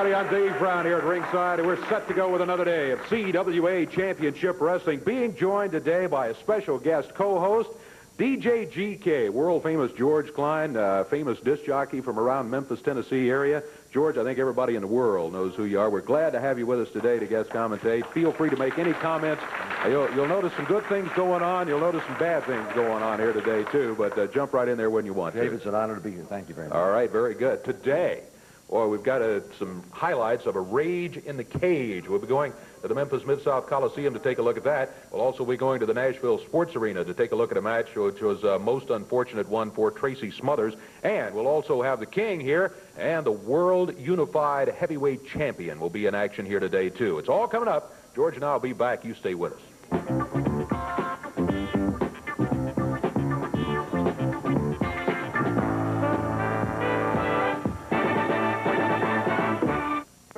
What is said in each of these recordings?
everybody. I'm Dave Brown here at ringside, and we're set to go with another day of CWA Championship Wrestling, being joined today by a special guest co-host, DJ GK, world-famous George Klein, famous disc jockey from around Memphis, Tennessee area. George, I think everybody in the world knows who you are. We're glad to have you with us today to guest commentate. Feel free to make any comments. You'll notice some good things going on. You'll notice some bad things going on here today, too, but jump right in there when you want. Dave, it's an honor to be here. Thank you very much. All right, very good. Today, we've got some highlights of a Rage in the Cage. We'll be going to the Memphis Mid-South Coliseum to take a look at that. We'll also be going to the Nashville Sports Arena to take a look at a match which was a most unfortunate one for Tracy Smothers. And we'll also have the King here, and the World Unified Heavyweight Champion will be in action here today, too. It's all coming up. George and I will be back. You stay with us.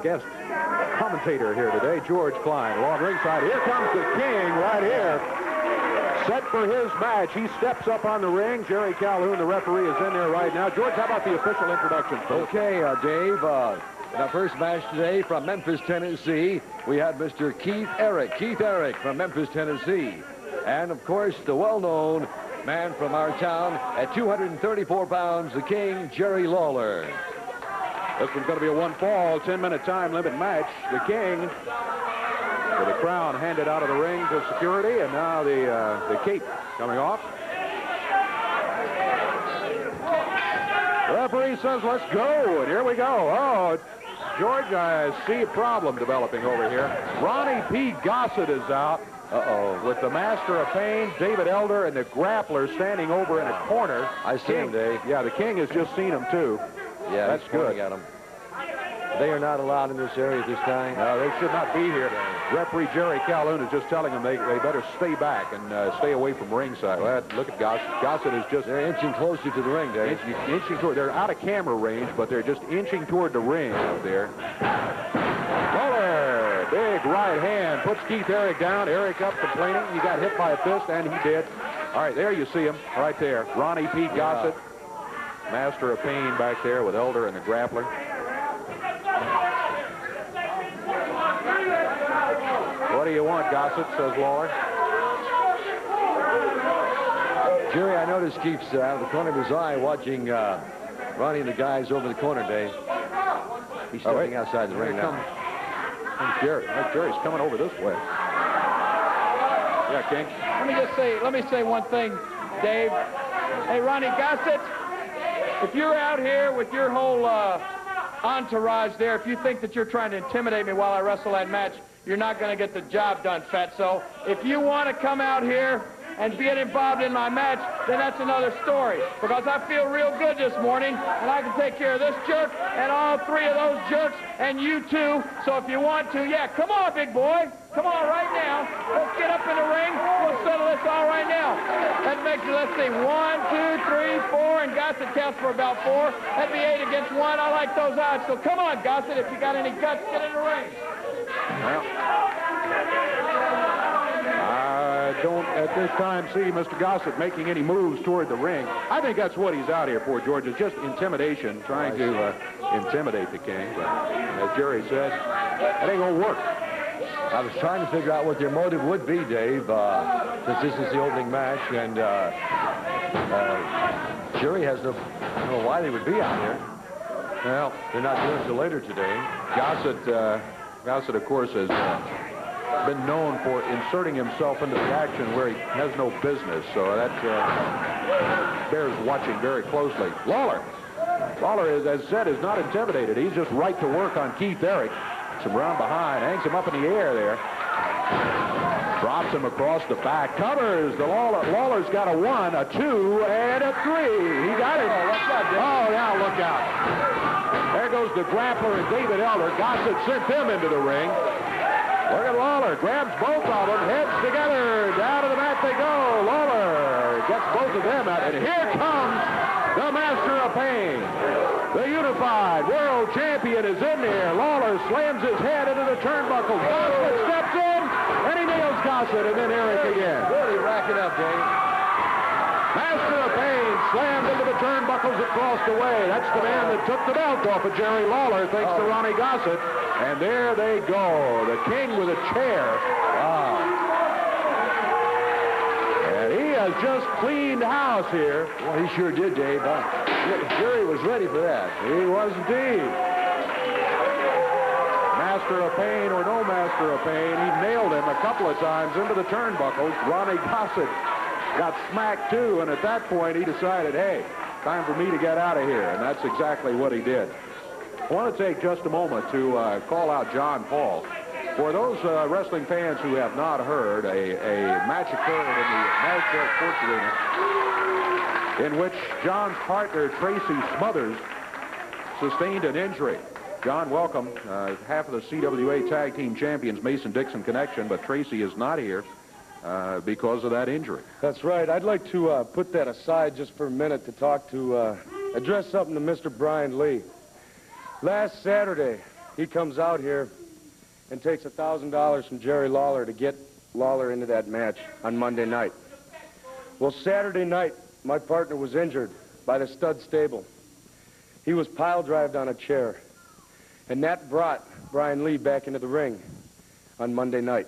Guest commentator here today, George Klein, along ringside. Here comes the King right here, set for his match. He steps up on the ring. Jerry Calhoun, the referee, is in there right now. George, how about the official introduction? Okay, Dave, in our first match today from Memphis, Tennessee, we had Mr. Keith Eric from Memphis, Tennessee. And, of course, the well-known man from our town at 234 pounds, the King, Jerry Lawler. This one's going to be a one-fall, 10-minute time limit match. The King with the crown handed out of the ring to security, and now the cape coming off. The referee says, let's go, and here we go. Oh, George, I see a problem developing over here. Ronnie P. Gossett is out. With the Master of Pain, David Elder, and the Grappler standing over in a corner. I see him, Dave. Yeah, the King has just seen him, too. Yeah, that's good. At him. They are not allowed in this area at this time. No, they should not be here. Referee Jerry Calhoun is just telling them they better stay back and stay away from ringside. Well, look at Gossett. Gossett is just... They're inching closer to the ring, Dave. Inching toward... They're out of camera range, but they're just inching toward the ring out there. Lawler, big right hand, puts Keith Eric down. Eric up complaining. He got hit by a fist, and he did. All right, there you see him right there. Ronnie P. Gossett. Master of Pain back there with Elder and the Grappler. What do you want, Gossett, says Lawler. Jerry, I noticed keeps out of the corner of his eye watching Ronnie and the guys over the corner, Dave. He's stepping outside the ring now. Comes Jerry. Jerry's coming over this way. Yeah, King. Let me say one thing, Dave. Hey, Ronnie Gossett, if you're out here with your whole entourage there, if you think that you're trying to intimidate me while I wrestle that match, you're not going to get the job done, Fatso. If you want to come out here and get involved in my match, then that's another story. Because I feel real good this morning, and I can take care of this jerk and all three of those jerks and you too. So if you want to, yeah, come on, big boy. Come on right now. Let's get up in the ring. We'll settle this all right now. That makes it, let's see, 1, 2, 3, 4, and Gossett counts for about 4. That'd be 8 against 1. I like those odds. So come on, Gossett, if you got any guts, get in the ring. Well, I don't at this time see Mr. Gossett making any moves toward the ring. I think that's what he's out here for, George. It's just intimidation, trying to intimidate the King. But as Jerry said, that ain't going to work. I was trying to figure out what their motive would be, Dave, since this is the opening match, and Jerry has no, I don't know why they would be out here. Well, they're not doing it until later today. Gossett, of course, has been known for inserting himself into the action where he has no business, so that bears watching very closely. Lawler, as said, is not intimidated. He's just right to work on Keith Eric. Some round behind, hangs him up in the air there. Drops him across the back, covers the Lawler's got a 1, a 2, and a 3. He got it. Oh, now look out. There goes the Grappler and David Elder. Gossett sent them into the ring. Look at Lawler, grabs both of them, heads together, down to the mat they go. Lawler gets both of them out, and here comes the Master of Pain. The unified world champion is in there. Lawler slams his head into the turnbuckle. Gossett steps in, and he nails Gossett, and then Eric again. Really rack it up, Dave. Master of Pain and slammed into the turnbuckles across the way. That's the man that took the belt off of Jerry Lawler, thanks to Ronnie Gossett. And there they go. The King with a chair. Wow. And he has just cleaned house here. Well, he sure did, Dave. Jerry was ready for that. He was indeed. Master of pain or no master of pain, he nailed him a couple of times into the turnbuckles. Ronnie Gossett got smacked too, and at that point he decided, hey, time for me to get out of here, and that's exactly what he did. I want to take just a moment to call out John Paul. For those wrestling fans who have not heard, a match occurred in the Nashville Sports Arena in which John's partner, Tracy Smothers, sustained an injury. John, welcome. Half of the CWA Tag Team Champions, Mason-Dixon connection, but Tracy is not here because of that injury. That's right. I'd like to put that aside just for a minute to talk to, address something to Mr. Brian Lee. Last Saturday, he comes out here and takes $1,000 from Jerry Lawler to get Lawler into that match on Monday night. Well, Saturday night, my partner was injured by the stud stable. He was pile-drived on a chair, and that brought Brian Lee back into the ring on Monday night.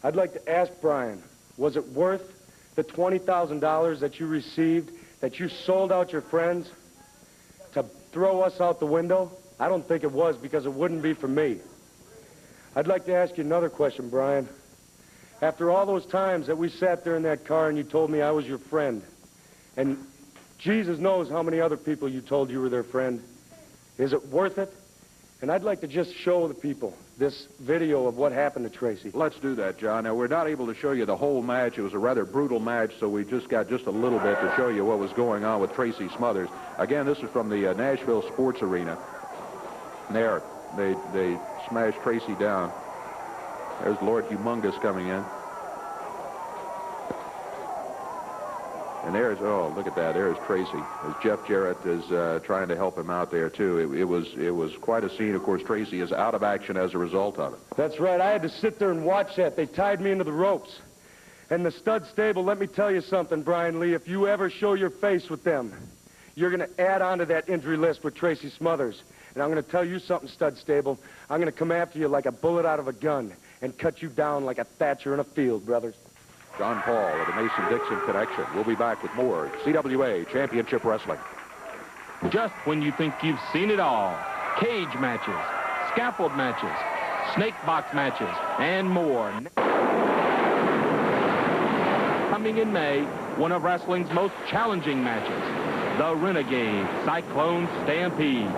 I'd like to ask Brian, was it worth the $20,000 that you received, that you sold out your friends to throw us out the window? I don't think it was, because it wouldn't be for me. I'd like to ask you another question, Brian. After all those times that we sat there in that car and you told me I was your friend, and Jesus knows how many other people you told you were their friend, is it worth it? And I'd like to just show the people this video of what happened to Tracy. Let's do that, John. Now, we're not able to show you the whole match. It was a rather brutal match, so we just got just a little bit to show you what was going on with Tracy Smothers. Again, this is from the Nashville Sports Arena. And there, they smashed Tracy down. There's Lord Humongous coming in. And there's, oh, look at that. There's Tracy. As Jeff Jarrett is trying to help him out there, too. It was quite a scene. Of course, Tracy is out of action as a result of it. That's right. I had to sit there and watch that. They tied me into the ropes. And the stud stable, let me tell you something, Brian Lee. If you ever show your face with them, you're going to add on to that injury list with Tracy Smothers. And I'm going to tell you something, stud stable. I'm going to come after you like a bullet out of a gun and cut you down like a Thatcher in a field, brothers. John Paul of the Mason-Dixon connection. We'll be back with more CWA Championship Wrestling. Just when you think you've seen it all, cage matches, scaffold matches, snake box matches, and more. Coming in May, one of wrestling's most challenging matches, the Renegade Cyclone Stampede.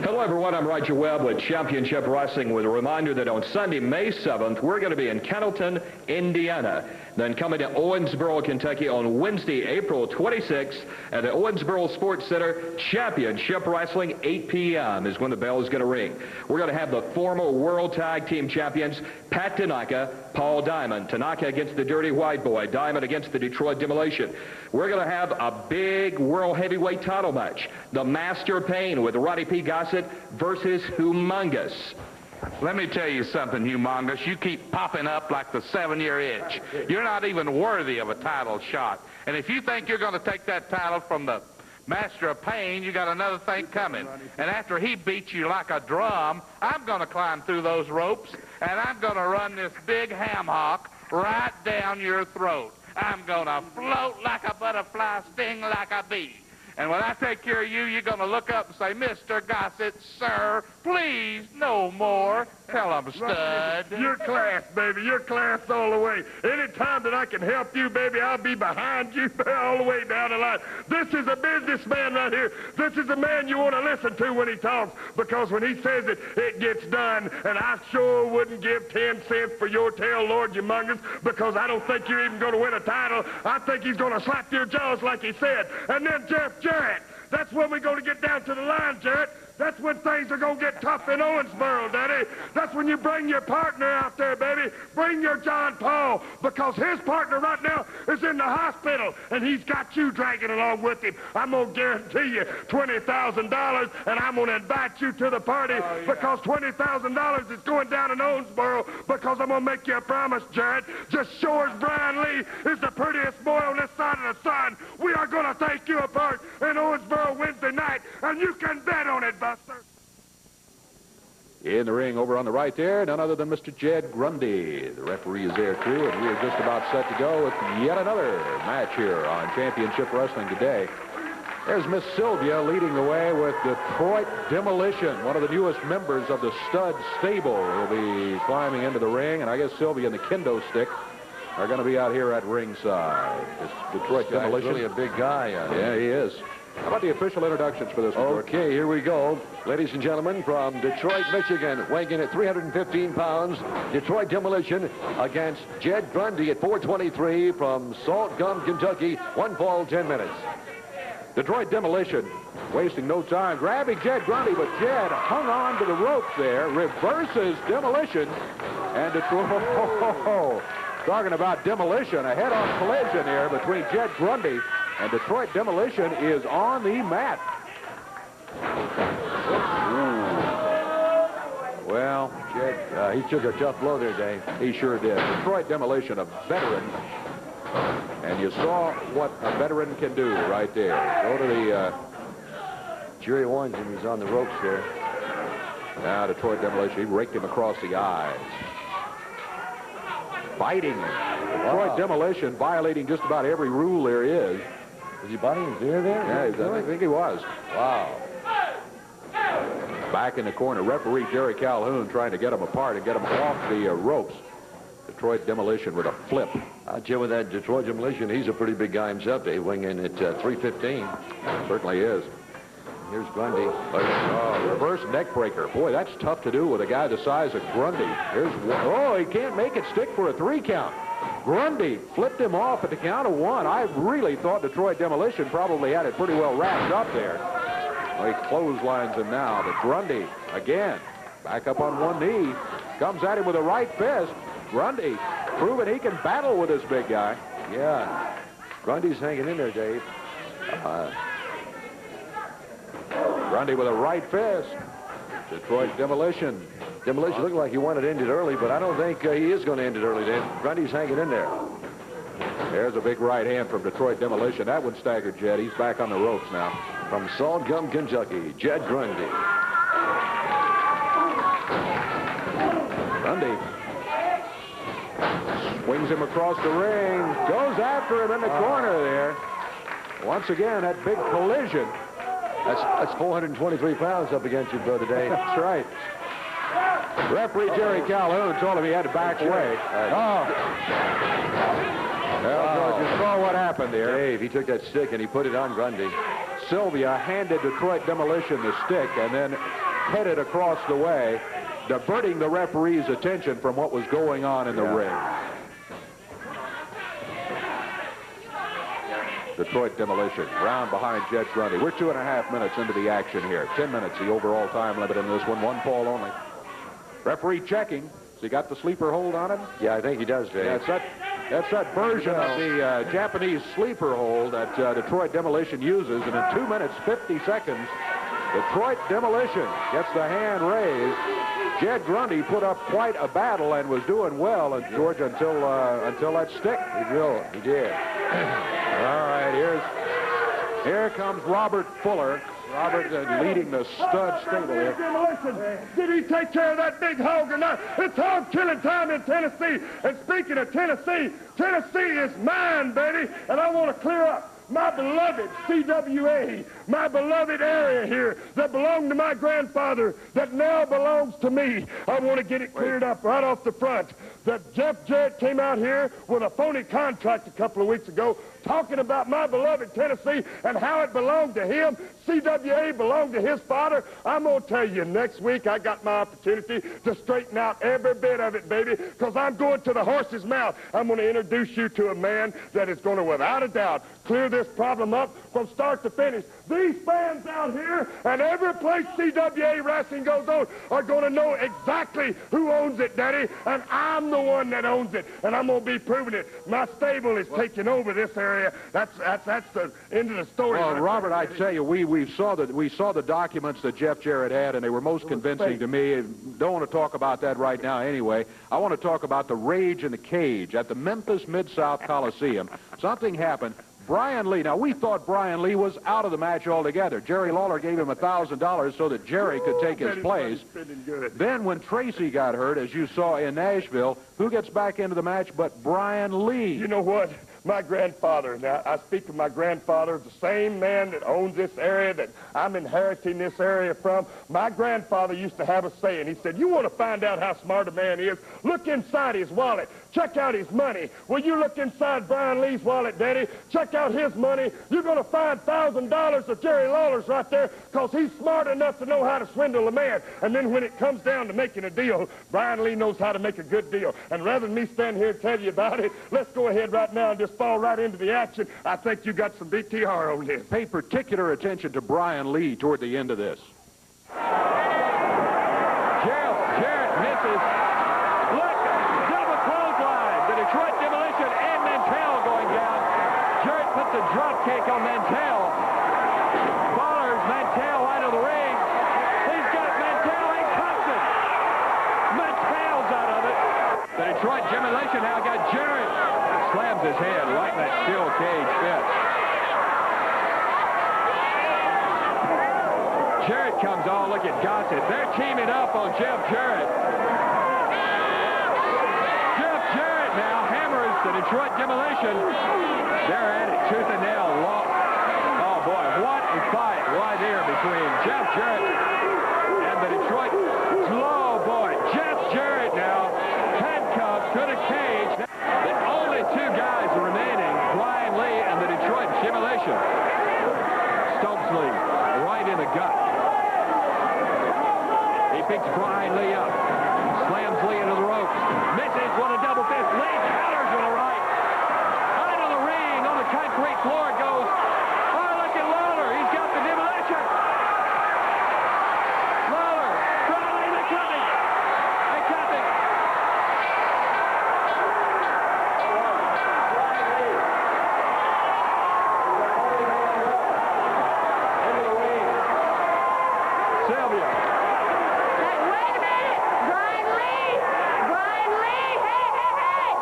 Hello, everyone. I'm Roger Webb with Championship Wrestling with a reminder that on Sunday, May 7th, we're going to be in Cannelton, Indiana. Then coming to Owensboro, Kentucky on Wednesday, April 26th at the Owensboro Sports Center. Championship Wrestling, 8 p.m. is when the bell is going to ring. We're going to have the former World Tag Team Champions, Pat Tanaka, Paul Diamond. Tanaka against the Dirty White Boy. Diamond against the Detroit Demolition. We're going to have a big World Heavyweight title match. The Master Pain with Roddy P. Gossett versus Humongous. Let me tell you something, Humongous. You keep popping up like the 7-year itch. You're not even worthy of a title shot. And if you think you're going to take that title from the Master of Pain, you got another thing coming. And after he beats you like a drum, I'm going to climb through those ropes, and I'm going to run this big ham hock right down your throat. I'm going to float like a butterfly, sting like a bee. And when I take care of you, you're going to look up and say, Mr. Gossett, sir, please, no more. Tell him, stud. You're class, baby. You're class all the way. Anytime that I can help you, baby, I'll be behind you all the way down the line. This is a businessman right here. This is a man you want to listen to when he talks, because when he says it, it gets done. And I sure wouldn't give 10 cents for your tail, Lord Humongous, because I don't think you're even going to win a title. I think he's going to slap your jaws like he said. And then Jeff Jarrett. That's when we're going to get down to the line, Jarrett. That's when things are going to get tough in Owensboro, Daddy. That's when you bring your partner out there, baby. Bring your John Paul, because his partner right now is in the hospital, and he's got you dragging along with him. I'm going to guarantee you $20,000, and I'm going to invite you to the party because $20,000 is going down in Owensboro, because I'm going to make you a promise, Jared. Just sure as Brian Lee is the prettiest boy on this side of the sun, we are going to take you apart in Owensboro Wednesday night, and you can bet on it, Buster. In the ring over on the right there, none other than Mr. Jed Grundy. The referee is there, too, and we are just about set to go with yet another match here on Championship Wrestling today. There's Miss Sylvia leading the way with Detroit Demolition, one of the newest members of the Stud Stable. Will be climbing into the ring, and I guess Sylvia and the kendo stick are going to be out here at ringside. This Detroit Demolition. Really a big guy. Yeah, he is. How about the official introductions for this one? Okay, here we go. Ladies and gentlemen, from Detroit, Michigan, weighing in at 315 pounds, Detroit Demolition against Jed Grundy at 423 from Salt Gum, Kentucky, 1 fall, 10 minutes. Detroit Demolition wasting no time, grabbing Jed Grundy, but Jed hung on to the ropes there, reverses Demolition, and Detroit, talking about demolition, a head-on collision here between Jed Grundy and Detroit Demolition is on the mat. Ooh. Well, Jed, he took a tough blow there, Dave. He sure did. Detroit Demolition, a veteran. And you saw what a veteran can do right there. Go to the... Jerry warns him he's on the ropes there. Now Detroit Demolition, he raked him across the eyes. Biting him. Detroit Demolition violating just about every rule there is. Was he biting his ear there? Yeah, I think he was. Wow. Back in the corner, referee Jerry Calhoun trying to get him apart and get him off the ropes. Detroit Demolition with a flip. I'll tell you with that Detroit Demolition, he's a pretty big guy himself. They wing in at 315. Certainly is. Here's Grundy. Reverse neck breaker. Boy, that's tough to do with a guy the size of Grundy. Here's one. Oh, he can't make it stick for a 3 count. Grundy flipped him off at the count of 1. I really thought Detroit Demolition probably had it pretty well wrapped up there. Well, he clotheslines him now. But Grundy, again, back up on one knee. Comes at him with a right fist. Grundy proving he can battle with this big guy. Yeah. Grundy's hanging in there, Dave. Grundy with a right fist. Detroit Demolition. Demolition looked like he wanted to end it early, but I don't think he is going to end it early, Dave. Grundy's hanging in there. There's a big right hand from Detroit Demolition. That one staggered Jed. He's back on the ropes now. From Salt Gum, Kentucky, Jed Grundy. Grundy swings him across the ring. Goes after him in the corner there. Once again, that big collision. That's 423 pounds up against you, brother Dave. That's right. Referee Jerry Calhoun told him he had to back away. Well, you saw what happened there. Dave, he took that stick and he put it on Grundy. Sylvia handed Detroit Demolition the stick and then headed across the way, diverting the referee's attention from what was going on in the ring. Detroit Demolition, round behind Jed Grundy. We're 2.5 minutes into the action here. 10 minutes, the overall time limit in this one. 1 fall only. Referee checking. Has he got the sleeper hold on him? Yeah, I think he does, Dave. Yeah, that's that version of the Japanese sleeper hold that Detroit Demolition uses. And in 2 minutes, 50 seconds, Detroit Demolition gets the hand raised. Jed Grundy put up quite a battle and was doing well, George, until that stick. He did. All right, here comes Robert Fuller. Robert leading the Stud Stable here. Demolition. Did he take care of that big hog or not? It's hog killing time in Tennessee. And speaking of Tennessee, Tennessee is mine, baby. And I want to clear up my beloved CWA, my beloved area here that belonged to my grandfather that now belongs to me. I want to get it cleared up right off the front. That Jeff Jarrett came out here with a phony contract a couple of weeks ago talking about my beloved Tennessee and how it belonged to him. CWA belonged to his father. I'm going to tell you, next week I got my opportunity to straighten out every bit of it, baby, because I'm going to the horse's mouth. I'm going to introduce you to a man that is going to, without a doubt, clear this problem up from start to finish. This these fans out here and every place CWA wrestling goes on are going to know exactly who owns it, Daddy, and I'm the one that owns it, and I'm going to be proving it. My stable is taking over this area. That's the end of the story. Well, Robert, I tell you, we saw the documents that Jeff Jarrett had, and they were most convincing to me. Don't want to talk about that right now anyway. I want to talk about the rage in the cage at the Memphis Mid-South Coliseum. Something happened. Brian Lee, now we thought Brian Lee was out of the match altogether. Jerry Lawler gave him $1,000 so that Jerry could take his place. Then when Tracy got hurt, as you saw in Nashville, who gets back into the match but Brian Lee? You know what? My grandfather, now I speak of my grandfather, the same man that owns this area that I'm inheriting this area from. My grandfather used to have a saying. He said, you want to find out how smart a man is? Look inside his wallet. Check out his money. Will you look inside Brian Lee's wallet, Daddy? Check out his money. You're going to find $1,000 of Jerry Lawler's right there because he's smart enough to know how to swindle a man. And then when it comes down to making a deal, Brian Lee knows how to make a good deal. And rather than me stand here and tell you about it, let's go ahead right now and just fall right into the action. I think you got some BTR on this. Pay particular attention to Brian Lee toward the end of this. Jarrett misses. Look, double clothesline. The Detroit Demolition and Mantell going down. Jarrett puts a drop kick on Mantell. Followers Mantell out of the ring. He's got Mantell and Compton. Mantell's out of it. The Detroit Demolition now got Jarrett. Slams his head right in that steel cage fence. Jarrett comes on. Look at Gossett. They're teaming up on Jeff Jarrett. Jeff Jarrett now hammers the Detroit Demolition. They're at it, tooth and nail. Oh, boy, what a fight right there between Jeff Jarrett and the Detroit. Oh, boy, Jeff Jarrett now handcuffed to the cage. The only two guys remaining, Brian Lee and the Detroit Demolition. Stumps Lee right in the gut. He picks Brian Lee up. Slams Lee into the ropes. Misses with a double fist. Lee counters with a right. Out of the ring on the concrete floor it goes. Oh, look at Lawler. He's got the Demolition. Lawler. Brian Lee, they cut him. They cut him. Sylvia. Hey, wait a minute! Brian Lee! Brian Lee! Hey, hey, hey!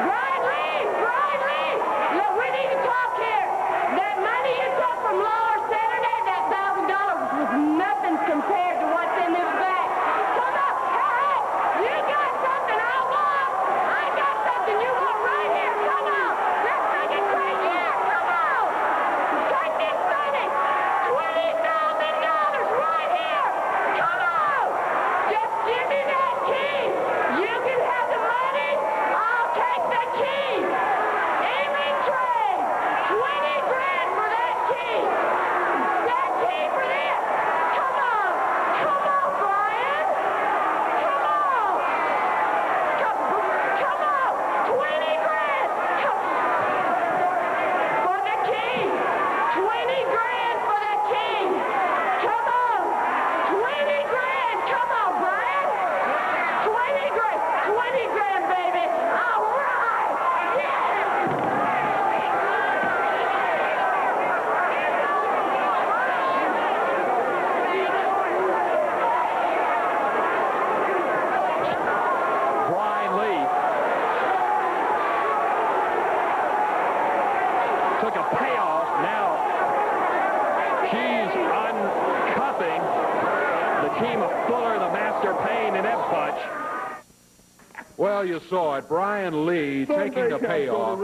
Brian Lee! Brian Lee! Look, we need to talk here. That money you took from Lawler Saturday, that $1,000 was nothing compared to what's in this bag. Come on! Hey, hey! You got something I want! I got something you want right here! Come on! Let's make it crazy here! Come on! Take this money! $20,000 right here! Come on! Just give me that key! You can have the money! I'll take the key! Even trade! 20 grand for that key! That key for this! Come on! Come on, Brian! Come on! Come on! 20 grand! For the key! 20 grand for the key! Come on! 20 grand! Come on, Brian! 20 grand! 20 grand, baby! All right! Brian Lee took a payoff. Now she's uncuffing the team of Fuller, the Master Payne, and Ebb-Punch. Well, you saw it. Brian Lee taking the payoff.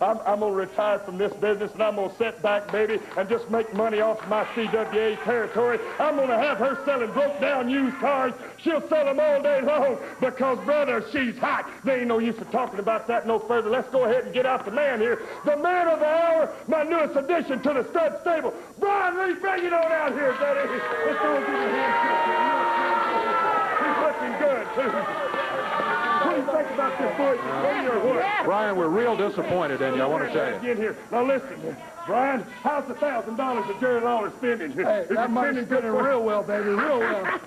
I'm going to retire from this business, and I'm going to sit back, baby, and just make money off my CWA territory. I'm going to have her selling broke-down used cars. She'll sell them all day long because, brother, she's hot. There ain't no use of talking about that no further. Let's go ahead and get out the man here. The man of the hour, my newest addition to the stud stable. Brian Lee, bring it on out here, buddy. Let's go and give him a hand. He's looking good, too. What do you think about this, boy? Or what? Yeah, Brian, we're real disappointed in you, I want to tell you. Get here. Now listen, Brian, how's the $1,000 that Jerry Lawler spending? Hey, that money's spending real well, baby, real well.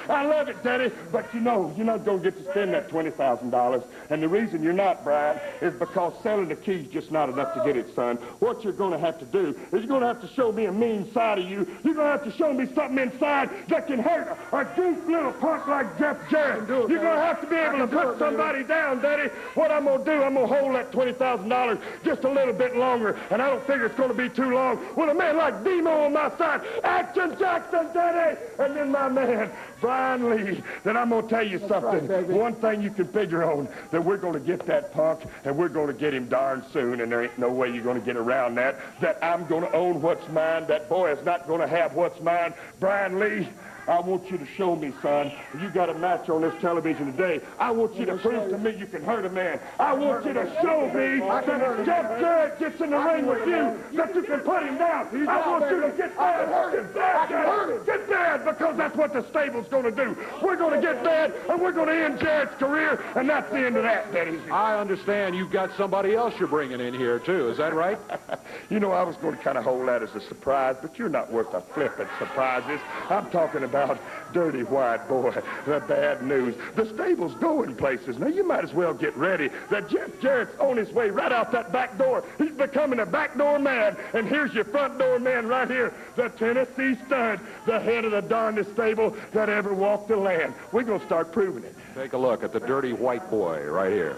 I love it, Daddy, but you know, you're not going to get to spend that $20,000. And the reason you're not, Brian, is because selling the key's just not enough to get it, son. What you're going to have to do is you're going to have to show me a mean side of you. You're going to have to show me something inside that can hurt a goof little punk like Jeff Jarrett. You're going to have to be able to put somebody down, Daddy. What I'm going to do, I'm going to hold that $20,000 just a little bit longer, and I don't figure it's going to be too long with a man like Demo on my side. Action Jackson, Daddy! And then my man, Brian Lee. Then I'm going to tell you something. Right, one thing you can figure on, that we're going to get that punk, and we're going to get him darn soon, and there ain't no way you're going to get around that I'm going to own what's mine. That boy is not going to have what's mine. Brian Lee, I want you to show me, son. You got a match on this television today. I want you to prove to me you can hurt a man. I want you to show me that if Jeff Jarrett gets in the ring with you, that you can put him down. I want you to get bad. Get bad, get bad, because that's what the stable's going to do. We're going to get bad, and we're going to end Jarrett's career, and that's the end of that, Daddy. I understand you've got somebody else you're bringing in here, too. Is that right? You know, I was going to kind of hold that as a surprise, but you're not worth a flip at surprises. I'm talking about Dirty White Boy, the bad news. The stable's going places. Now, you might as well get ready that Jeff Jarrett's on his way right out that back door. He's becoming a backdoor man, and here's your front door man right here, the Tennessee Stud, the head of the darndest stable that ever walked the land. We're going to start proving it. Take a look at the Dirty White Boy right here.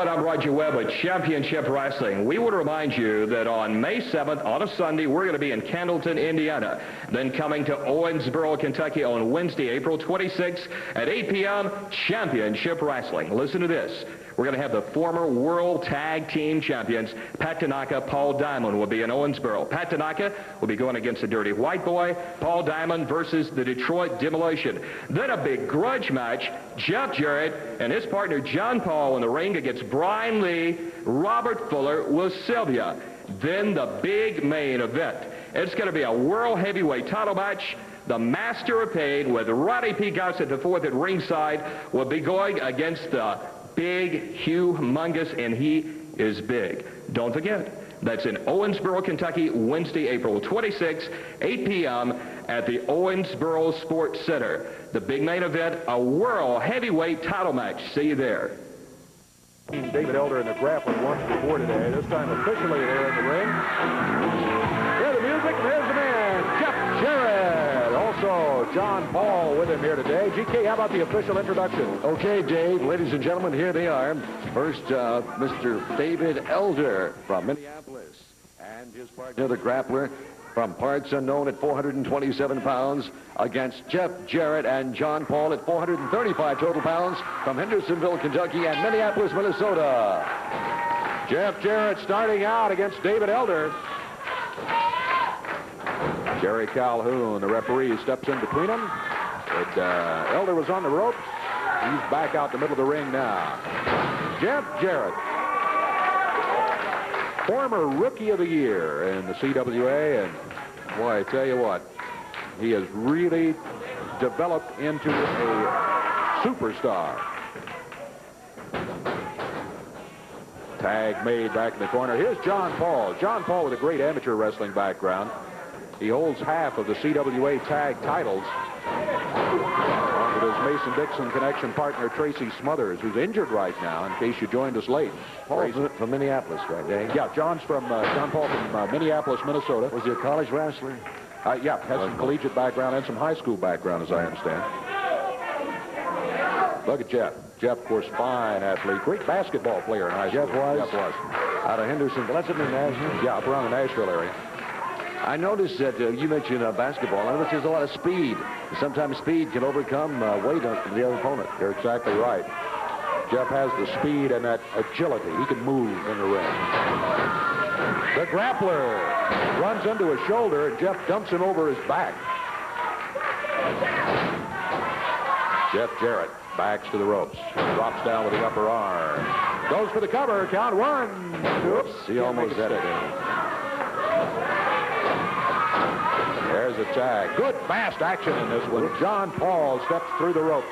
I'm Roger Webb with Championship Wrestling. We would remind you that on May 7th, on a Sunday, we're going to be in Candleton, Indiana. Then coming to Owensboro, Kentucky on Wednesday, April 26th at 8 p.m., Championship Wrestling. Listen to this. We're going to have the former World Tag Team Champions, Pat Tanaka, Paul Diamond, will be in Owensboro. Pat Tanaka will be going against the Dirty White Boy. Paul Diamond versus the Detroit Demolition. Then a big grudge match, Jeff Jarrett and his partner John Paul in the ring against Brian Lee, Robert Fuller with Sylvia. Then the big main event. It's going to be a World Heavyweight title match. The Master of Pain with Roddy P. Gossett IV at ringside will be going against the big, humongous, and he is big. Don't forget, that's in Owensboro, Kentucky, Wednesday, April 26, 8 p.m. at the Owensboro Sports Center. The big main event, a World Heavyweight title match. See you there. David Elder and the Grappler once before today. This time officially there in the ring. Hear the music, there's the man, Jeff Jarrett. Also, John Paul with him here today. GK, how about the official introduction? Okay, Dave, ladies and gentlemen, here they are. First, Mr. David Elder from Minneapolis and his partner, the Grappler, from parts unknown at 427 pounds against Jeff Jarrett and John Paul at 435 total pounds from Hendersonville, Kentucky and Minneapolis, Minnesota. Jeff Jarrett starting out against David Elder. Jerry Calhoun, the referee, steps in between them. Elder was on the ropes. He's back out the middle of the ring now. Jeff Jarrett, former Rookie of the Year in the CWA, and boy, I tell you what, he has really developed into a superstar. Tag made back in the corner. Here's John Paul. John Paul with a great amateur wrestling background. He holds half of the CWA tag titles. Along with his Mason-Dixon connection partner, Tracy Smothers, who's injured right now, in case you joined us late. Paul's from Minneapolis, right, Dave? Yeah, John Paul from Minneapolis, Minnesota. Was he a college wrestler? Yeah, has some collegiate background and some high school background, as I understand. Look at Jeff. Jeff, of course, fine athlete. Great basketball player in high school. Jeff was? Jeff was. Out of Henderson. That's in Nashville? Yeah, up around the Nashville area. I noticed that you mentioned basketball. I noticed there's a lot of speed. Sometimes speed can overcome weight on the other opponent. You're exactly right. Jeff has the speed and that agility. He can move in the ring. The grappler runs into his shoulder, and Jeff dumps him over his back. Jeff Jarrett backs to the ropes. Drops down with the upper arm. Goes for the cover. Count one. Oops. He almost had it. There's a tag. Good fast action in this one. John Paul steps through the ropes.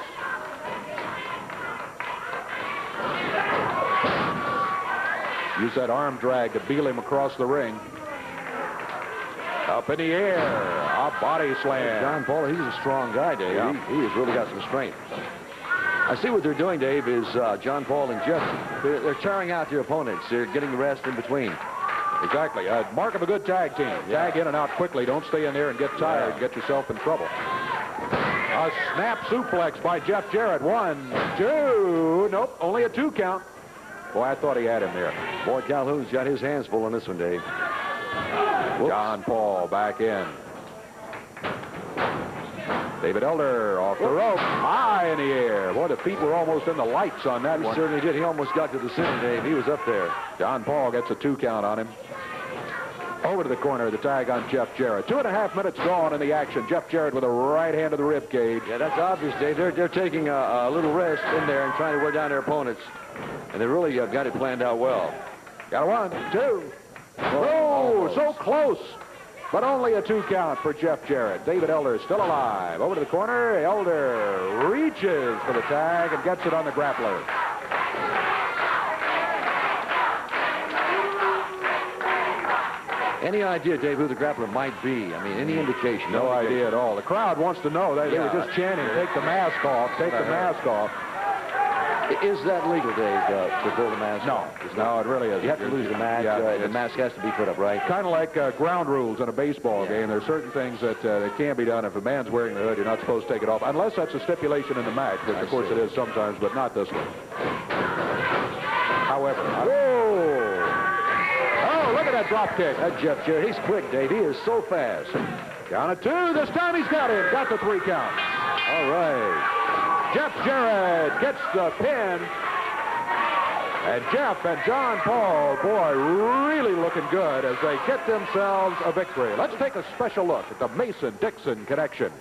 Use that arm drag to beal him across the ring. Up in the air. A body slam. John Paul, he's a strong guy, Dave. Yeah. He has really got some strength. I see what they're doing, Dave, is John Paul and Jeff, they're tiring out their opponents. They're getting rest in between. Exactly. Mark of a good tag team. Tag in and out quickly. Don't stay in there and get tired and get yourself in trouble. A snap suplex by Jeff Jarrett. 1, 2. Nope, only a 2 count. Boy, I thought he had him there. Boy, Calhoun's got his hands full on this one, Dave. Whoops. John Paul back in. David Elder off the rope. High in the air. Boy, the feet were almost in the lights on that one. He certainly did. He almost got to the center, Dave. He was up there. John Paul gets a 2 count on him. Over to the corner, the tag on Jeff Jarrett. 2.5 minutes gone in the action. Jeff Jarrett with a right hand to the rib cage. Yeah, that's obvious, Dave. They're taking a little rest in there and trying to wear down their opponents. And they really got it planned out well. Got a 1, 2. Oh, so close. But only a 2 count for Jeff Jarrett. David Elder still alive. Over to the corner. Elder reaches for the tag and gets it on the grappler. Any idea, Dave, who the grappler might be? I mean, any indication? No idea at all. The crowd wants to know. They were just chanting, take the mask off, take the mask off. Is that legal, Dave, to pull the mask off? No, it really isn't. You have to lose the mask. The mask has to be put up, right? Kind of like ground rules in a baseball game. There are certain things that can be done. If a man's wearing the hood, you're not supposed to take it off, unless that's a stipulation in the match, which, of course, it is sometimes, but not this one. However, oh, look at that drop kick. That Jeff Jarrett, he's quick, Dave. He is so fast. Down at 2. This time he's got him. Got the 3 count. All right. Jeff Jarrett gets the pin. And Jeff and John Paul, boy, really looking good as they get themselves a victory. Let's take a special look at the Mason-Dixon connection.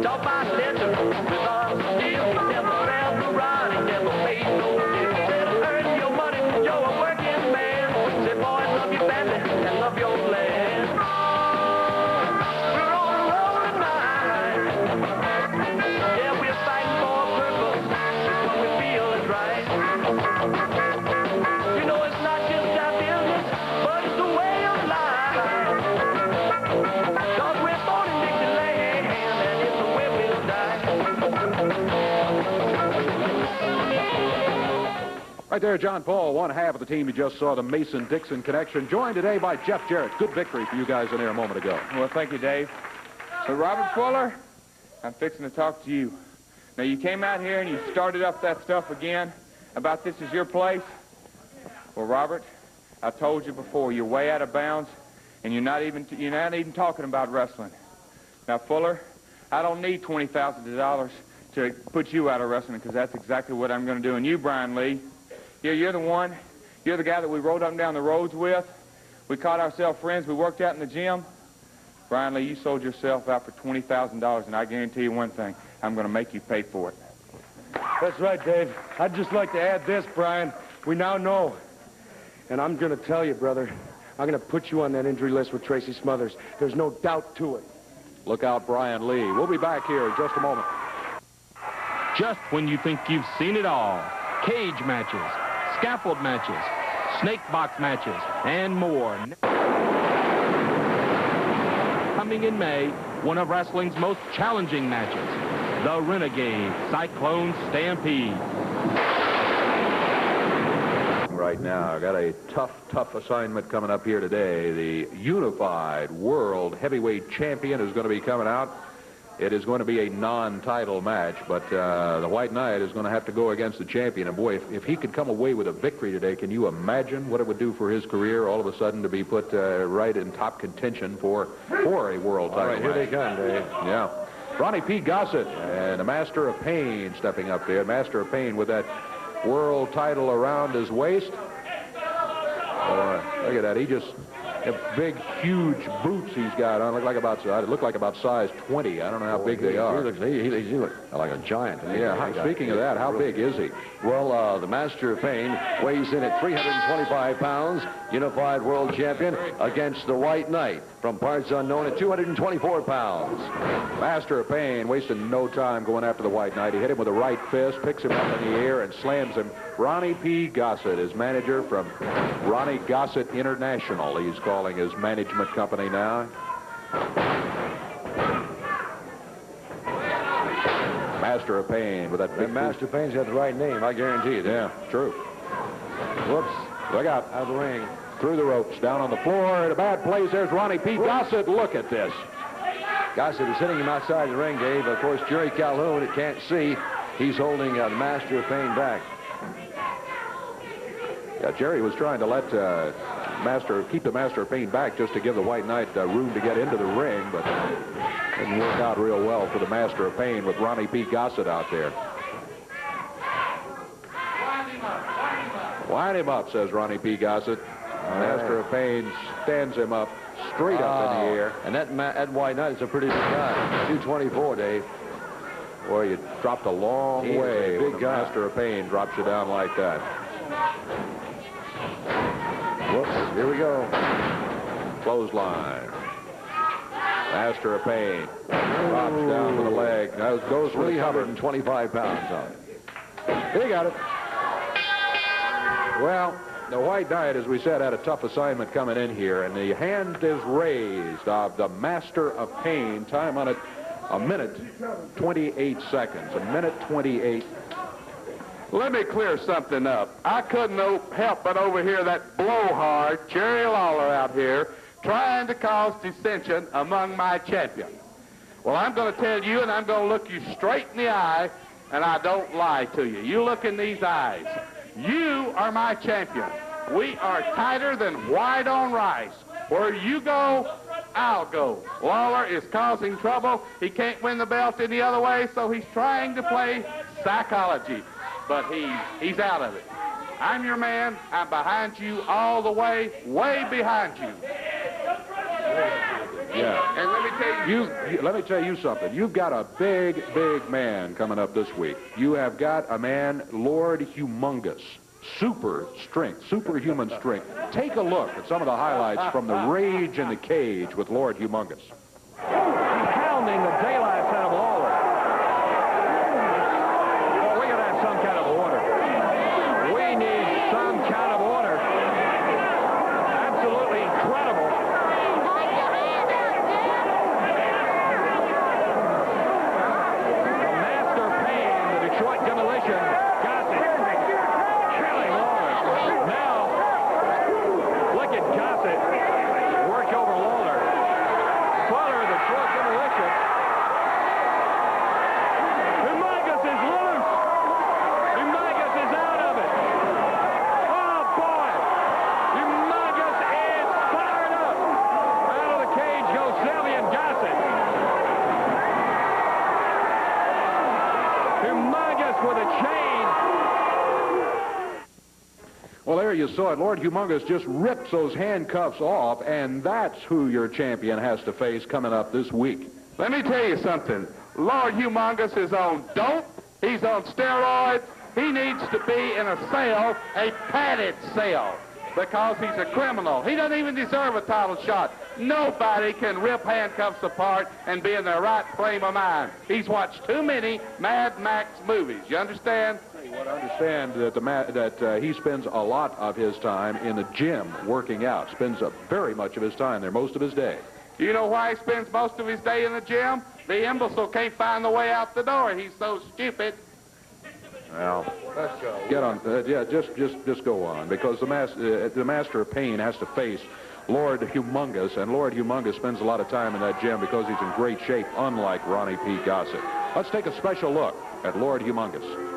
Talk about legend. Right there, John Paul, one half of the team you just saw, the Mason-Dixon connection, joined today by Jeff Jarrett. Good victory for you guys in there a moment ago. Well, thank you, Dave. So, Robert Fuller, I'm fixing to talk to you. Now, you came out here and you started up that stuff again about this is your place. Well, Robert, I told you before, you're way out of bounds, and you're not even talking about wrestling. Now, Fuller, I don't need $20,000 to put you out of wrestling, because that's exactly what I'm going to do. And you, Brian Lee, you're the one. You're the guy that we rode up and down the roads with. We caught ourselves friends. We worked out in the gym. Brian Lee, you sold yourself out for $20,000, and I guarantee you one thing. I'm going to make you pay for it. That's right, Dave. I'd just like to add this, Brian. We now know. And I'm going to tell you, brother, I'm going to put you on that injury list with Tracy Smothers. There's no doubt to it. Look out, Brian Lee. We'll be back here in just a moment. Just when you think you've seen it all. Cage matches, scaffold matches, snake box matches, and more. Coming in May, one of wrestling's most challenging matches, the Renegade Cyclone Stampede. Right now, got a tough assignment coming up here today. The Unified World Heavyweight Champion is going to be coming out. It is going to be a non-title match, but the White Knight is going to have to go against the champion. And boy, if he could come away with a victory today, can you imagine what it would do for his career all of a sudden to be put right in top contention for a world title All right, here they match? come, Dave. Yeah. Ronnie P. Gossett and the Master of Pain stepping up there. Master of Pain with that world title around his waist. Look at that. He just... big, huge boots he's got on. Look like about size 20. I don't know how big they are. He looks like a giant. Yeah, speaking of that, how big is he? Well, the Master of Pain weighs in at 325 pounds, Unified World Champion, against the White Knight from parts unknown at 224 pounds. Master of Pain wasting no time going after the White Knight. He hit him with a right fist, picks him up in the air, and slams him. Ronnie P. Gossett, his manager from Ronnie Gossett International. He's calling his management company now. Master of Pain with that big Master of Pain's got the right name, I guarantee you. Yeah, true. Whoops. Look out. Out of the ring. Through the ropes, down on the floor, in a bad place. There's Ronnie P. Gossett. Look at this. Gossett is hitting him outside the ring, Dave. Of course, Jerry Calhoun, it can't see. He's holding the Master of Pain back. Yeah, Jerry was trying to let keep the Master of Pain back just to give the White Knight room to get into the ring, but it didn't work out real well for the Master of Pain with Ronnie P. Gossett out there. Wind him up, says Ronnie P. Gossett. Master of Pain stands him up straight up in the air. And that White Knight is a pretty big guy. 224, Dave. Boy, you dropped a long way. Big guy. Master of Pain drops you down like that. Whoops, here we go. Clothesline. Master of Pain drops down with the leg. Now goes for the cover. 325 pounds on it. He got it. Well, the White Knight, as we said, had a tough assignment coming in here, and the hand is raised of the Master of Pain. Time on it, 1:28 seconds. 1:28. Let me clear something up. I couldn't help but overhear that blowhard, Jerry Lawler, out here trying to cause dissension among my champion. Well, I'm going to tell you, and I'm going to look you straight in the eye, and I don't lie to you. You look in these eyes. You are my champion. We are tighter than white on rice. Where you go, I'll go. Lawler is causing trouble. He can't win the belt any other way, so he's trying to play psychology. But he's out of it. I'm your man. I'm behind you all the way behind you. Yeah. And let me tell you something. You've got a big man coming up this week. You have got a man, Lord Humongous. Super strength, superhuman strength. Take a look at some of the highlights from the Rage in the Cage with Lord Humongous. Pounding the daylights out of Lawler. Well, we gotta have some kind of order. We need some kind of order. Absolutely incredible. The Master of Pain, the Detroit Demolition, got it. Killing Lawler. and Gossett work over Lawler. Fuller, the short demolition. Humongous is loose. Humongous is out of it. Oh, boy. Humongous is fired up. Out of the cage goes Sylvian Gossett. Humongous with a chain. Well, there you saw it. Lord Humongous just rips those handcuffs off, and that's who your champion has to face coming up this week. Let me tell you something. Lord Humongous is on dope. He's on steroids. He needs to be in a cell, a padded cell, because he's a criminal. He doesn't even deserve a title shot. Nobody can rip handcuffs apart and be in their right frame of mind. He's watched too many Mad Max movies. You understand? I understand that he spends a lot of his time in the gym working out. Spends very much of his time there, most of his day. You know why he spends most of his day in the gym? The imbecile can't find the way out the door. He's so stupid. Well, let's go. Get on. Yeah, just go on, because the Master of Pain has to face Lord Humongous, and Lord Humongous spends a lot of time in that gym because he's in great shape, unlike Ronnie P. Gossett. Let's take a special look at Lord Humongous.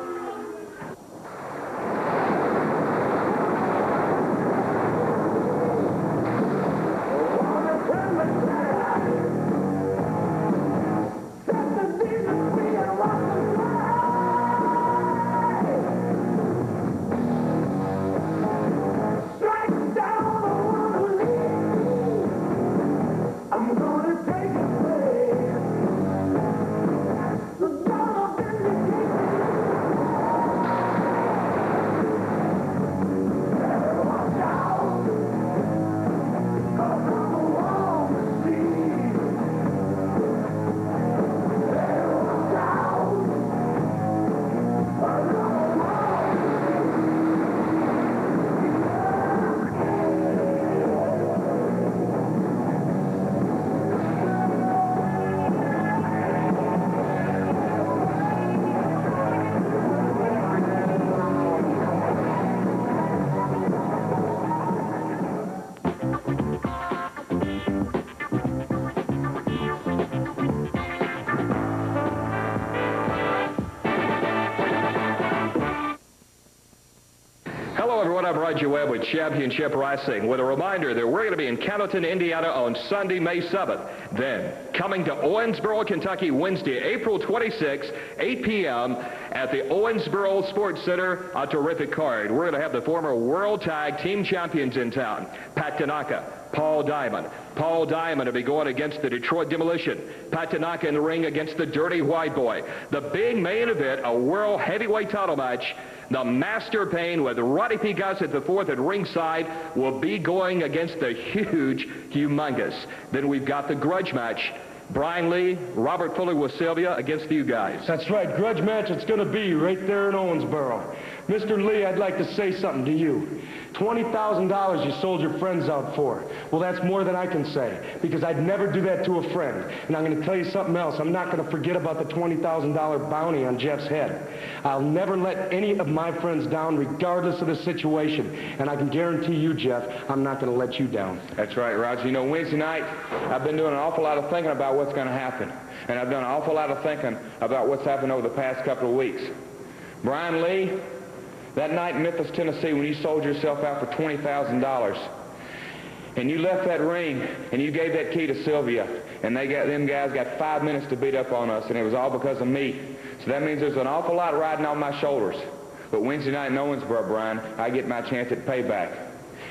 Hello, everyone. I'm Roger Webb with Championship Wrestling, with a reminder that we're going to be in Cannleton, Indiana on Sunday, May 7th. Then, coming to Owensboro, Kentucky, Wednesday, April 26th, 8 p.m. at the Owensboro Sports Center. A terrific card. We're going to have the former World Tag Team Champions in town. Pat Tanaka, Paul Diamond. Paul Diamond will be going against the Detroit Demolition. Pat Tanaka in the ring against the Dirty White Boy. The big main event, a World Heavyweight title match. The Master of Pain with Roddy P. Gossett IV at ringside will be going against the huge Humongous. Then we've got the grudge match. Brian Lee, Robert Fuller with Sylvia against you guys. That's right, grudge match it's going to be right there in Owensboro. Mr. Lee, I'd like to say something to you. $20,000 you sold your friends out for. Well, that's more than I can say, because I'd never do that to a friend. And I'm going to tell you something else. I'm not going to forget about the $20,000 bounty on Jeff's head. I'll never let any of my friends down, regardless of the situation. And I can guarantee you, Jeff, I'm not going to let you down. That's right, Roger. You know, Wednesday night, I've been doing an awful lot of thinking about what's going to happen. And I've done an awful lot of thinking about what's happened over the past couple of weeks. Brian Lee, that night in Memphis, Tennessee, when you sold yourself out for $20,000, and you left that ring, and you gave that key to Sylvia, and them guys got 5 minutes to beat up on us, and it was all because of me. So that means there's an awful lot riding on my shoulders. But Wednesday night in Owensboro, Brian, I get my chance at payback.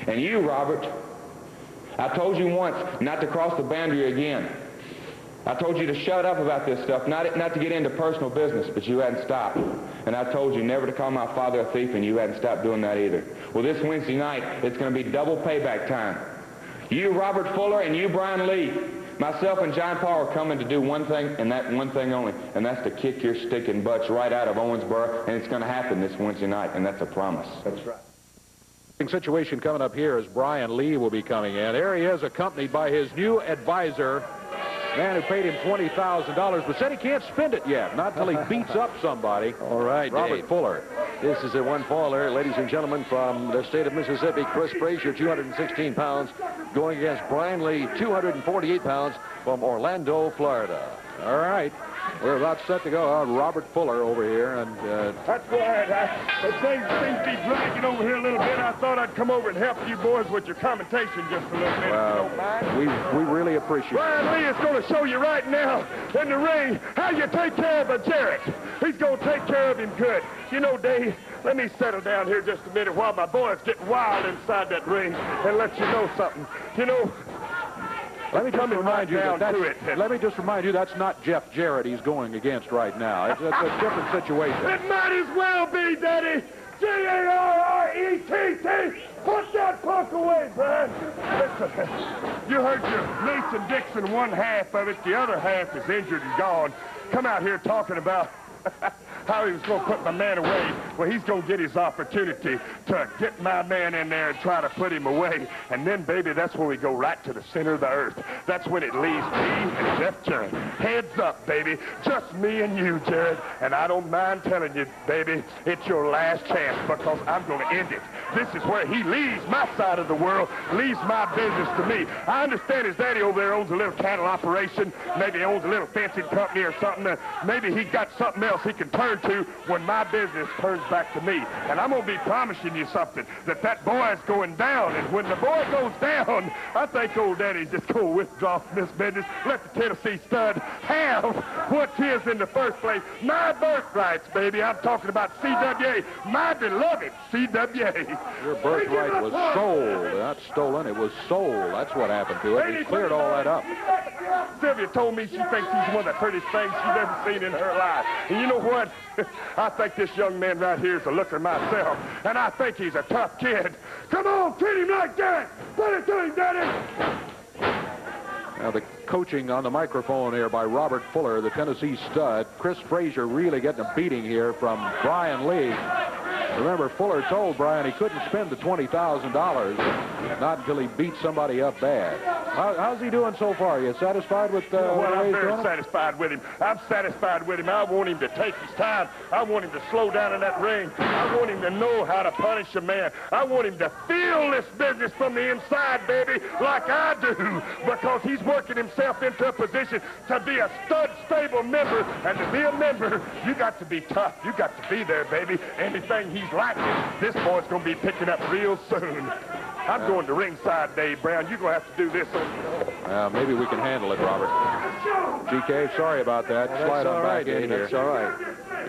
And you, Robert, I told you once not to cross the boundary again. I told you to shut up about this stuff, not to get into personal business, but you hadn't stopped. And I told you never to call my father a thief, and you hadn't stopped doing that either. Well, this Wednesday night, it's going to be double payback time. You, Robert Fuller, and you, Brian Lee, myself and John Paul are coming to do one thing, and that one thing only, and that's to kick your stinking butts right out of Owensboro, and it's going to happen this Wednesday night, and that's a promise. That's right. Situation coming up here as Brian Lee will be coming in. There he is, accompanied by his new advisor, man who paid him $20,000, but said he can't spend it yet, not till he beats up somebody. All right, Robert Dave. Fuller. This is a one-faller, ladies and gentlemen, from the state of Mississippi. Chris Frazier, 216 pounds, going against Brian Lee, 248 pounds, from Orlando, Florida. All right. We're about set to go. Robert Fuller over here, and That's right. The things seem to be dragging over here a little bit. I thought I'd come over and help you boys with your commentation just a little bit. If you don't mind. we really appreciate it. Brian Lee is going to show you right now in the ring how you take care of a Jarrett. He's going to take care of him good. You know, Dave, let me settle down here just a minute while my boys get wild inside that ring and let you know something. You know, let me just remind you down that to it. let me just remind you that's not Jeff Jarrett he's going against right now. It's a different situation. It might as well be, Daddy. Jarrett. Put that punk away, Brian. Listen, you heard your Mason Dixon one half of it. The other half is injured and gone. Come out here talking about how he was going to put my man away. Well, he's going to get his opportunity to get my man in there and try to put him away. And then, baby, that's when we go right to the center of the earth. That's when it leaves me and Jeff Jarrett. Heads up, baby. Just me and you, Jared. And I don't mind telling you, baby, it's your last chance because I'm going to end it. This is where he leaves my side of the world, leaves my business to me. I understand his daddy over there owns a little cattle operation. Maybe he owns a little fencing company or something. Maybe he got something else he can turn to when my business turns back to me. And I'm going to be promising you something, that boy is going down. And when the boy goes down, I think old daddy's just going to withdraw from this business. Let the Tennessee stud have what's his in the first place. My birthrights, baby. I'm talking about CWA, my beloved CWA. Your birthright was sold, not stolen. It was sold. That's what happened to it. He cleared all that up. Sylvia told me she thinks he's one of the prettiest things she's ever seen in her life. And you know what? I think this young man right here is a looker myself. And I think he's a tough kid. Come on, treat him like that. Put it to him, Daddy. Now the coaching on the microphone here by Robert Fuller, the Tennessee stud. Chris Frazier really getting a beating here from Brian Lee. Remember, Fuller told Brian he couldn't spend the $20,000, not until he beat somebody up bad. How's he doing so far? You satisfied with well, the way I'm he's very doing? satisfied with him. I'm satisfied with him. I want him to take his time. I want him to slow down in that ring. I want him to know how to punish a man. I want him to feel this business from the inside, baby, like I do, because he's working himself into a position to be a stud stable member. And to be a member, you got to be tough. You got to be there, baby. Anything he's lacking, this boy's going to be picking up real soon. I'm going to ringside, Dave Brown. You're going to have to do this on your own. Maybe we can handle it, Robert. GK, sorry about that. Slide on back in here. That's all right.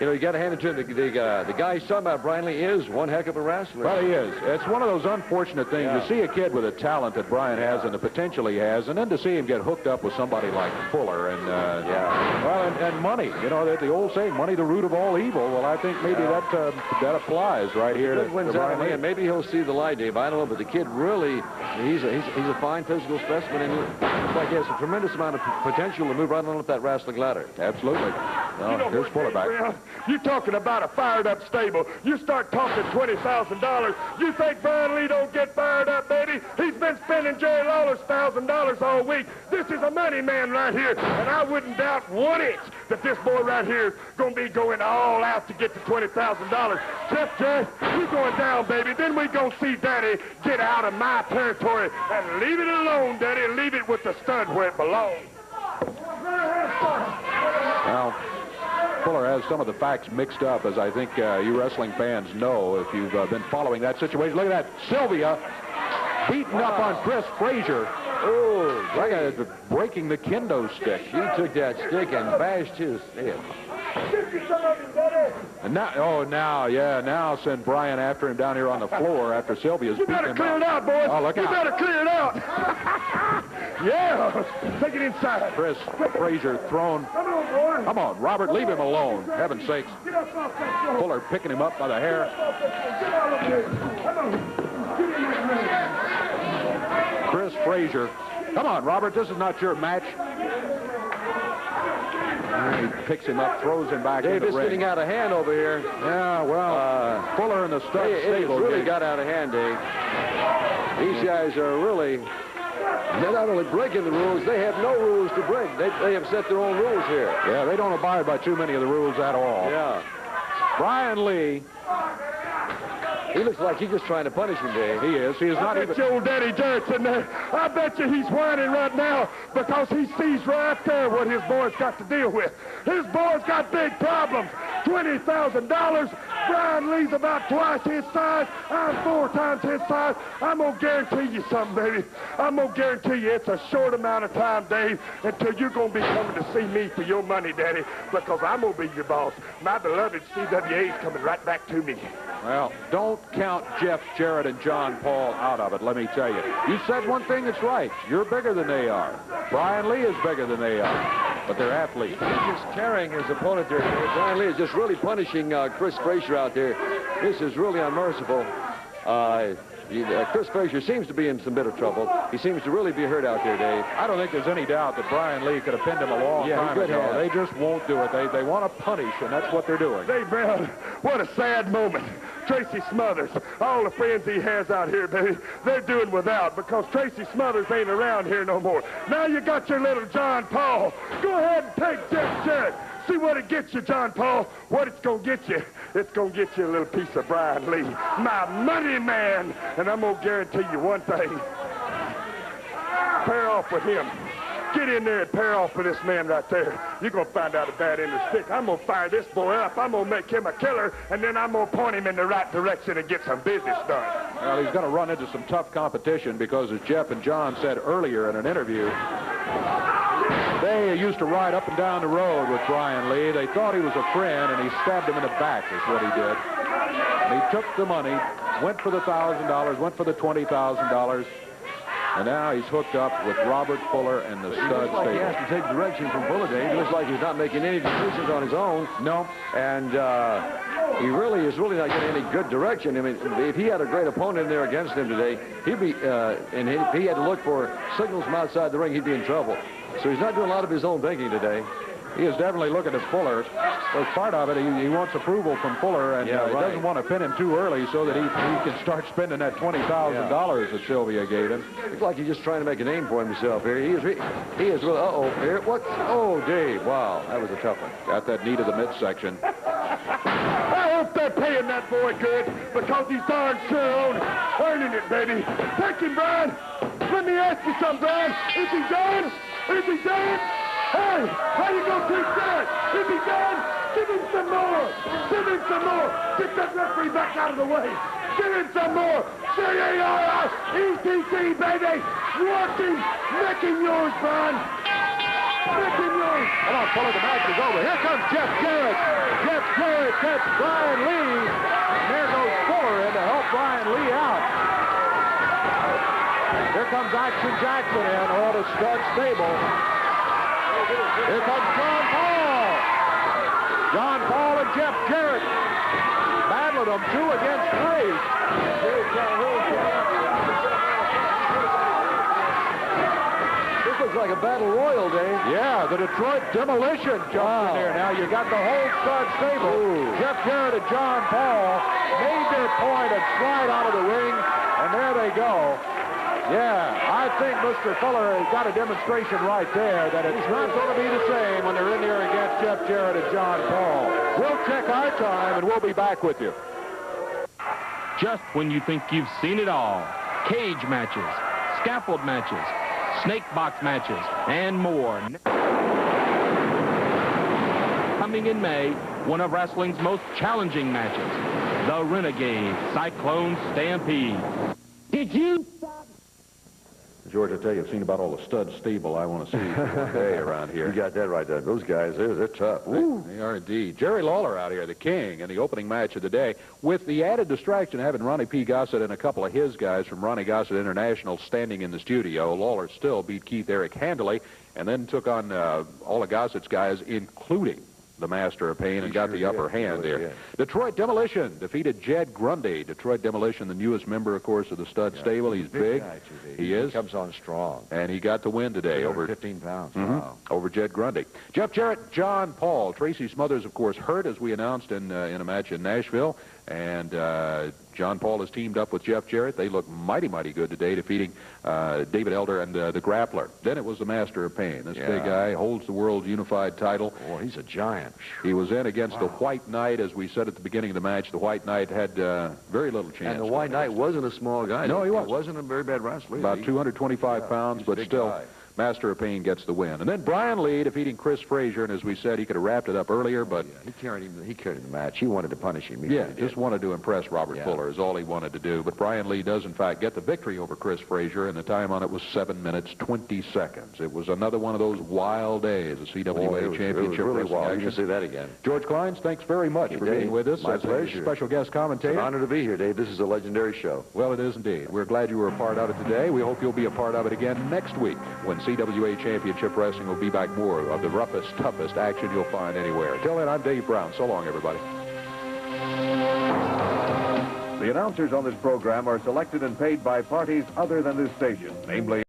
You know, you got to hand it to him. The guy he's talking about, Brian Lee, is one heck of a wrestler. Well, he is. It's one of those unfortunate things to see a kid with the talent that Brian has and the potential he has, and then to see him get hooked up with somebody like Fuller and and money. You know, the old saying, "Money the root of all evil." Well, I think maybe that applies right here to Brian Lee. And maybe he'll see the light, Dave. I don't know, but the kid really, he's a fine physical specimen, and looks like he has a tremendous amount of potential to move right on up that wrestling ladder. Absolutely. Well, here's Fuller back. You talking about a fired-up stable. You start talking $20,000. You think Brian Lee don't get fired up, baby? He's been spending Jerry Lawler's $1,000 all week. This is a money man right here, and I wouldn't doubt one inch that this boy right here is going to be going all out to get the $20,000. Jeff Jarrett, you going down, baby. Then we going to see Daddy get out of my territory and leave it alone, Daddy. Leave it with the stud where it belongs. Now, Fuller has some of the facts mixed up, as I think you wrestling fans know if you've been following that situation. Look at that. Sylvia beating up on Chris Frazier. Oh, like breaking the kendo stick. She took that stick and bashed his head. And now send Brian after him down here on the floor after Sylvia's beating him up. You better clear it out, boys. Oh, look out. You better clear it out. Yeah, take it inside. Chris Frazier thrown. Come on, boy. Come on, Robert, leave him alone. Heaven's sakes. Get up off that floor. Fuller picking him up by the hair. Get out of here. Come on. Get in that ring. Chris Frazier. Come on, Robert, this is not your match. He picks him up, throws him back Dave, in the it's ring. getting out of hand over here. Yeah, well, Fuller and the stud stable. It's really got out of hand, Dave. These guys are really, they're not only breaking the rules, they have no rules to break. They have set their own rules here. Yeah, they don't abide by too many of the rules at all. Yeah. Brian Lee He looks like he's just trying to punish him, Dave. He is. He is not even... Your old Daddy Jarrett's in there. I bet you he's whining right now because he sees right there what his boy's got to deal with. His boy's got big problems. $20,000. Brian Lee's about twice his size. I'm 4 times his size. I'm going to guarantee you something, baby. I'm going to guarantee you it's a short amount of time, Dave, until you're going to be coming to see me for your money, Daddy, because I'm going to be your boss. My beloved CWA's coming right back to me. Well, don't count Jeff Jarrett and John Paul out of it, let me tell you. You said one thing that's right. You're bigger than they are. Brian Lee is bigger than they are, but they're athletes. He's just carrying his opponent there. Brian Lee is just really punishing Chris Frazier out there. This is really unmerciful. Chris Frazier seems to be in some bit of trouble. He seems to really be hurt out there, Dave. I don't think there's any doubt that Brian Lee could have pinned him a long time ago. They just won't do it. They want to punish, and that's what they're doing. Dave Brown, what a sad moment. Tracy Smothers, all the friends he has out here, baby, they're doing without because Tracy Smothers ain't around here no more. Now you got your little John Paul. Go ahead and take Jeff Jarrett. See what it gets you, John Paul. What it's going to get you. It's going to get you a little piece of Brian Lee, my money man. And I'm going to guarantee you one thing. Pair off with him. Get in there and pair off with this man right there. You're going to find out a bad end of the stick. I'm going to fire this boy up. I'm going to make him a killer, and then I'm going to point him in the right direction and get some business done. Well, he's going to run into some tough competition because, as Jeff and John said earlier in an interview, they used to ride up and down the road with Brian Lee. They thought he was a friend, and he stabbed him in the back is what he did. And he took the money, went for the $1,000, went for the $20,000, and now he's hooked up with Robert Fuller and the stud stable. He has to take direction from Fuller, Dave. He looks like he's not making any decisions on his own. No. And he really is not getting any good direction. I mean, if he had a great opponent in there against him today, he'd be, and if he had to look for signals from outside the ring, he'd be in trouble. So he's not doing a lot of his own thinking today. He is definitely looking at Fuller. As part of it, he wants approval from Fuller, and he doesn't want to pin him too early so that he can start spending that $20,000 that Sylvia gave him. Looks like he's just trying to make a name for himself here. He is really, here, what? Oh, Dave, wow, that was a tough one. Got that knee to the midsection. I hope they're paying that boy good because he's darn sure earning it, baby. Take him, Brian. Let me ask you something, Brian. Is he done? Is he done? Hey, how you gonna treat that? Is he done? Give him some more. Give him some more. Get that referee back out of the way. Give him some more. C-A-R-R-E-T-T, baby. Working, making yours, Brian. Making yours. Come on, Fuller, the match is over. Here comes Jeff Jarrett. Jeff Jarrett gets Brian Lee. And there goes Fuller in to help Brian Lee out. Here comes Action Jackson in, or the stud stable. Here comes John Paul. John Paul and Jeff Jarrett battling them 2 against 3. This looks like a battle royal, Dave. Yeah, the Detroit Demolition jumped in there. Now you got the whole stud stable. Ooh. Jeff Jarrett and John Paul made their point and slide out of the ring, and there they go. Yeah, I think Mr. Fuller has got a demonstration right there that it's not going to be the same when they're in there against Jeff Jarrett and John Paul. We'll check our time, and we'll be back with you. Just when you think you've seen it all, cage matches, scaffold matches, snake box matches, and more. Coming in May, one of wrestling's most challenging matches, the Renegade Cyclone Stampede. Did you stop? George, I tell you, I've seen about all the stud stable I want to see today around here. You got that right there. Those guys, they're tough. They are indeed. Jerry Lawler out here, the king, in the opening match of the day, with the added distraction of having Ronnie P. Gossett and a couple of his guys from Ronnie Gossett International standing in the studio. Lawler still beat Keith Eric handily, and then took on all of Gossett's guys, including the Master of Pain, and got the upper hand there. Detroit Demolition defeated Jed Grundy. Detroit Demolition, the newest member, of course, of the stud stable. He's big. He is. He comes on strong. And he got the win today over 15 pounds. Wow. Over Jed Grundy. Jeff Jarrett, John Paul. Tracy Smothers, of course, hurt, as we announced in a match in Nashville. And John Paul has teamed up with Jeff Jarrett. They look mighty, mighty good today, defeating David Elder and the Grappler. Then it was the Master of Pain. This big guy holds the World Unified title. Oh, he's a giant. He was in against the White Knight, as we said at the beginning of the match. The White Knight had very little chance. And the White Knight wasn't a small guy. No, he wasn't. He wasn't a very bad wrestler. About 225 pounds, but still, Master of Pain gets the win. And then Brian Lee defeating Chris Frazier, and as we said, he could have wrapped it up earlier, but he carried the match. He wanted to punish him. He really just wanted to impress Robert Fuller is all he wanted to do. But Brian Lee does, in fact, get the victory over Chris Frazier, and the time on it was 7 minutes, 20 seconds. It was another one of those wild days of CWA Championship it was really wild. action. You can see that again. George Kleins, thanks very much for being with us. My as pleasure. A special guest commentator. It's an honor to be here, Dave. This is a legendary show. Well, it is indeed. We're glad you were a part of it today. We hope you'll be a part of it again next week when CWA Championship Wrestling will be back more of the roughest, toughest action you'll find anywhere. Till then, I'm Dave Brown. So long, everybody. The announcers on this program are selected and paid by parties other than this station, namely